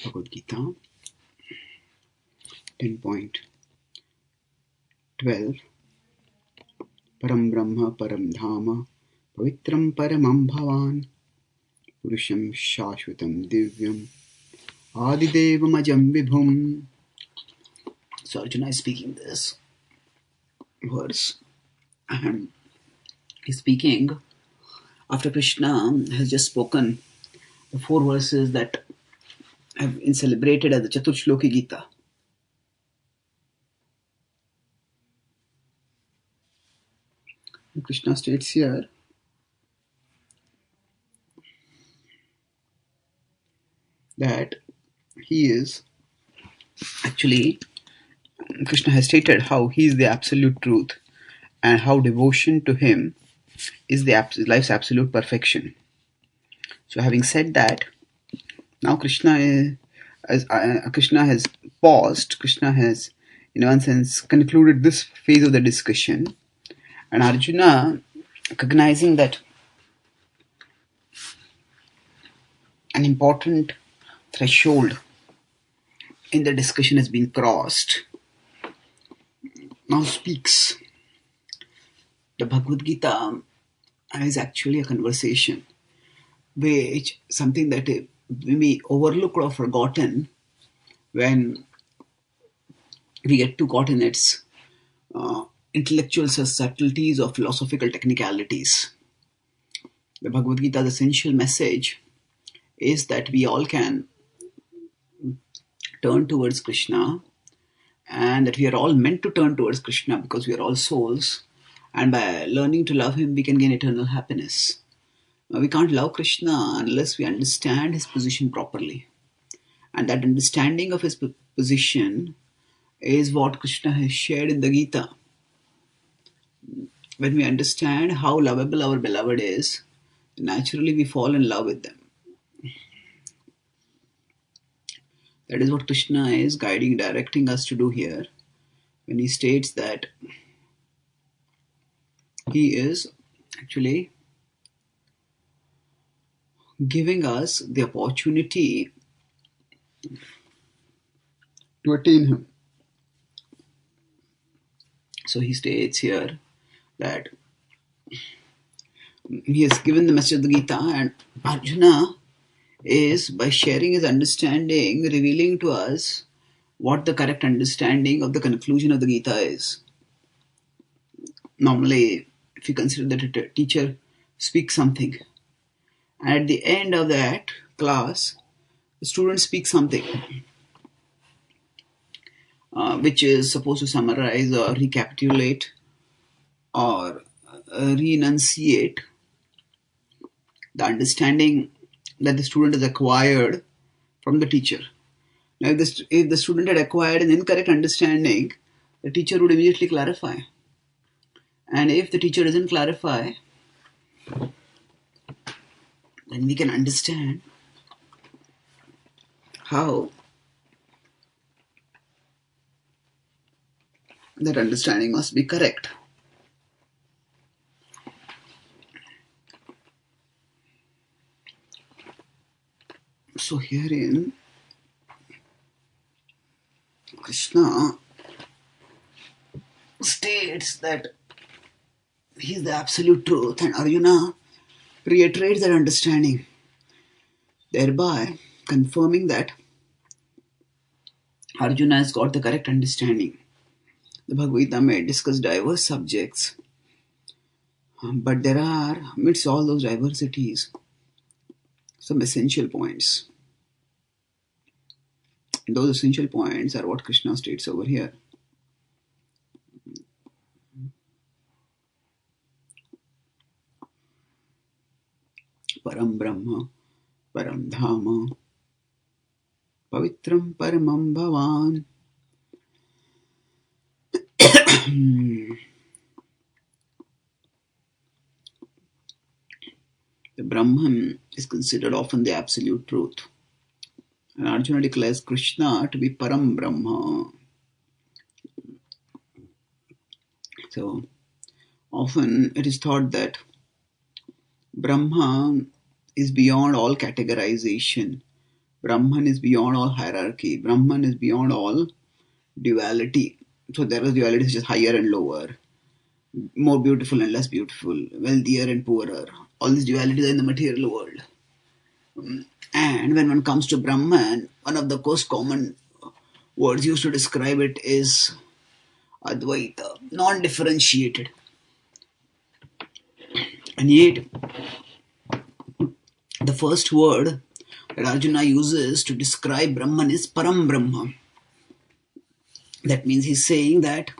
Bhagavad Gita 10.12 Param Brahma Param Dhama Pavitram Paramam Bhavan Purusham Shashvatam Divyam Adidevam Ajam Vibhum. So Arjuna is speaking this verse, and he's speaking after Krishna has just spoken the 4 verses that have been celebrated as the Chaturshloki Gita. And Krishna states here that he is actually, Krishna has stated how he is the absolute truth and how devotion to him is life's absolute perfection. So having said that, now Krishna has paused. Krishna has, in one sense, concluded this phase of the discussion, and Arjuna, recognizing that an important threshold in the discussion has been crossed, now speaks. The Bhagavad Gita is actually a conversation, which something that we may overlook or forgotten when we get too caught in its intellectual subtleties or philosophical technicalities. The Bhagavad Gita's essential message is that we all can turn towards Krishna, and that we are all meant to turn towards Krishna because we are all souls, and by learning to love him we can gain eternal happiness. Now, we can't love Krishna unless we understand his position properly, and that understanding of his position is what Krishna has shared in the Gita. When we understand how lovable our beloved is, naturally we fall in love with them. That is what Krishna is directing us to do here, when he states that he is actually giving us the opportunity to attain him. So he states here that he has given the message of the Gita, and Arjuna is, by sharing his understanding, revealing to us what the correct understanding of the conclusion of the Gita is. Normally, if you consider that a teacher speaks something, and at the end of that class, the student speaks something which is supposed to summarize or recapitulate or re-enunciate the understanding that the student has acquired from the teacher. Now, if the student had acquired an incorrect understanding, the teacher would immediately clarify. And if the teacher doesn't clarify, then we can understand how that understanding must be correct. So herein, Krishna states that he is the absolute truth, and Arjuna reiterates that understanding, thereby confirming that Arjuna has got the correct understanding. The Bhagavad Gita may discuss diverse subjects, but there are, amidst all those diversities, some essential points. And those essential points are what Krishna states over here. Param Brahma, Param Dhama, Pavitram Paramam Bhavan. The Brahman is considered often the absolute truth. And Arjuna declares Krishna to be Param Brahma. So, often it is thought that Brahma is beyond all categorization Brahman is beyond all hierarchy. Brahman is beyond all duality. So there is duality which is higher and lower, more beautiful and less beautiful, wealthier and poorer. All these dualities are in the material world. And when one comes to Brahman, one of the most common words used to describe it is Advaita, non-differentiated. And yet, the first word that Arjuna uses to describe Brahman is Param Brahma. That means he's saying that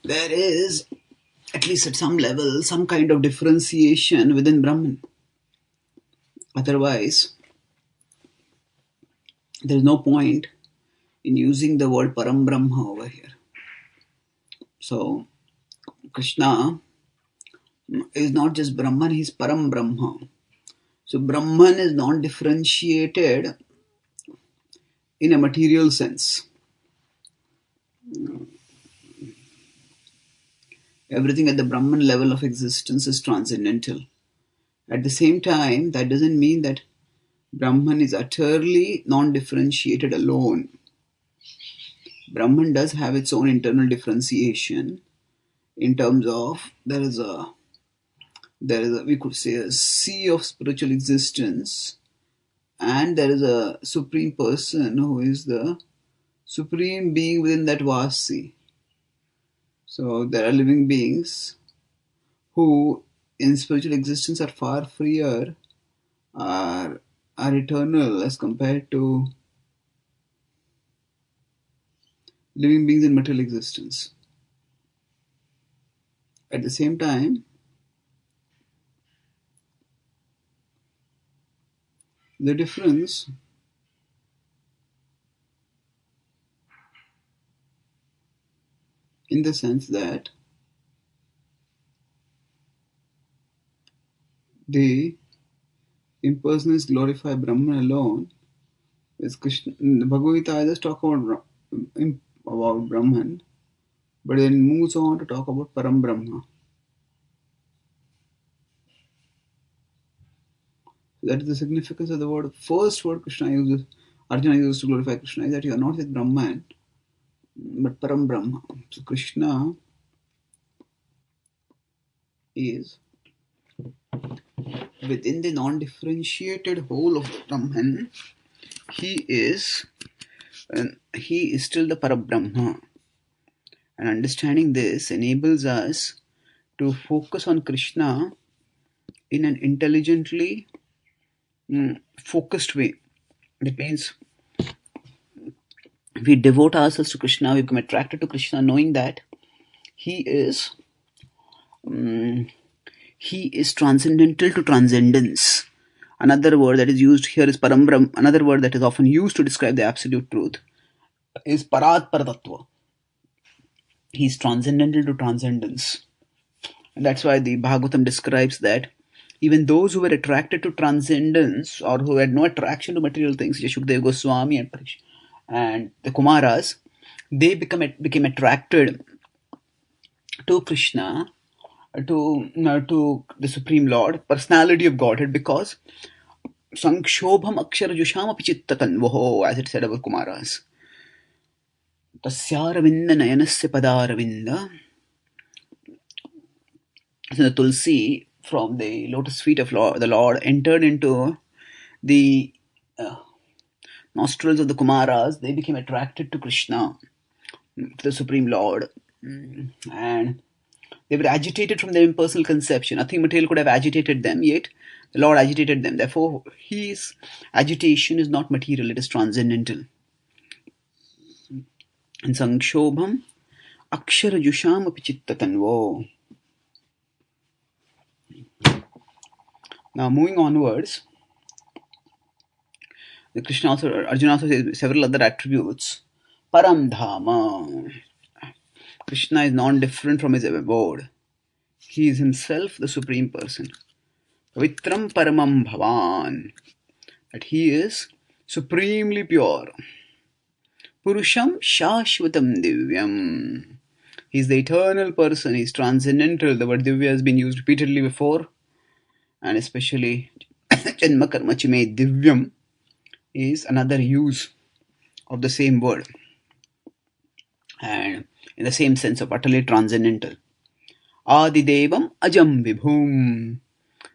there is, at least at some level, some kind of differentiation within Brahman. Otherwise, there is no point in using the word Param Brahma over here. So, Krishna is not just Brahman, he is Param Brahma. So, Brahman is not differentiated in a material sense. Everything at the Brahman level of existence is transcendental. At the same time, that doesn't mean that Brahman is utterly non-differentiated alone. Brahman does have its own internal differentiation in terms of there is a we could say a sea of spiritual existence, and there is a supreme person who is the supreme being within that vast sea. So there are living beings who in spiritual existence are far freer, are eternal as compared to living beings in material existence. At the same time, the difference in the sense that they impersonalists glorify Brahman alone. Is Krishna, the Bhagavad Gita just talk about Brahman, but then moves on to talk about Param Brahma. That is the significance of the word. First word Arjuna uses to glorify Krishna is that you are not with Brahman, but Param Brahma. So Krishna is within the non-differentiated whole of Brahman. He is still the Parabrahma. And understanding this enables us to focus on Krishna in an intelligently focused way. That means we devote ourselves to Krishna, we become attracted to Krishna, knowing that he is transcendental to transcendence. Another word that is used here is Param Brahma. Another word that is often used to describe the absolute truth is Parat Paratattva. He is transcendental to transcendence. And that's why the Bhagavatam describes that even those who were attracted to transcendence or who had no attraction to material things, Shukdev Goswami and the Kumaras, they became attracted to Krishna, to the Supreme Lord, personality of Godhead, because Sankshobham Akshara Jusham Apichittatanvoho, as it said about Kumaras. Tasyaravinda Nayanasya Padaravinda. So the Tulsi from the lotus feet of the Lord entered into the nostrils of the Kumaras. They became attracted to Krishna, to the Supreme Lord, and they were agitated from their impersonal conception. Nothing material could have agitated them, yet the Lord agitated them. Therefore, his agitation is not material, it is transcendental. And Sankshobham Akshara Jusham Apichittatanvo. Now, moving onwards, Arjuna also says several other attributes. Param Dhama. Krishna is non-different from his abode. He is himself the Supreme Person. Pavitram Paramam Bhavan. That he is supremely pure. Purusham Shashvatam Divyam. He is the eternal person. He is transcendental. The word Divya has been used repeatedly before. And especially Janma Karma Chime Divyam. is another use of the same word, and in the same sense of utterly transcendental. Adidevam ajam vibhum.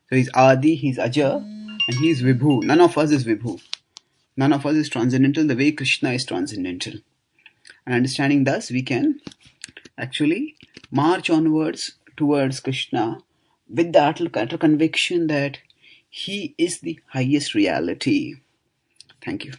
So he's Adi, he's Aja, and he's Vibhu. None of us is Vibhu. None of us is transcendental the way Krishna is transcendental. And understanding thus, we can actually march onwards towards Krishna with the utter conviction that he is the highest reality. Thank you.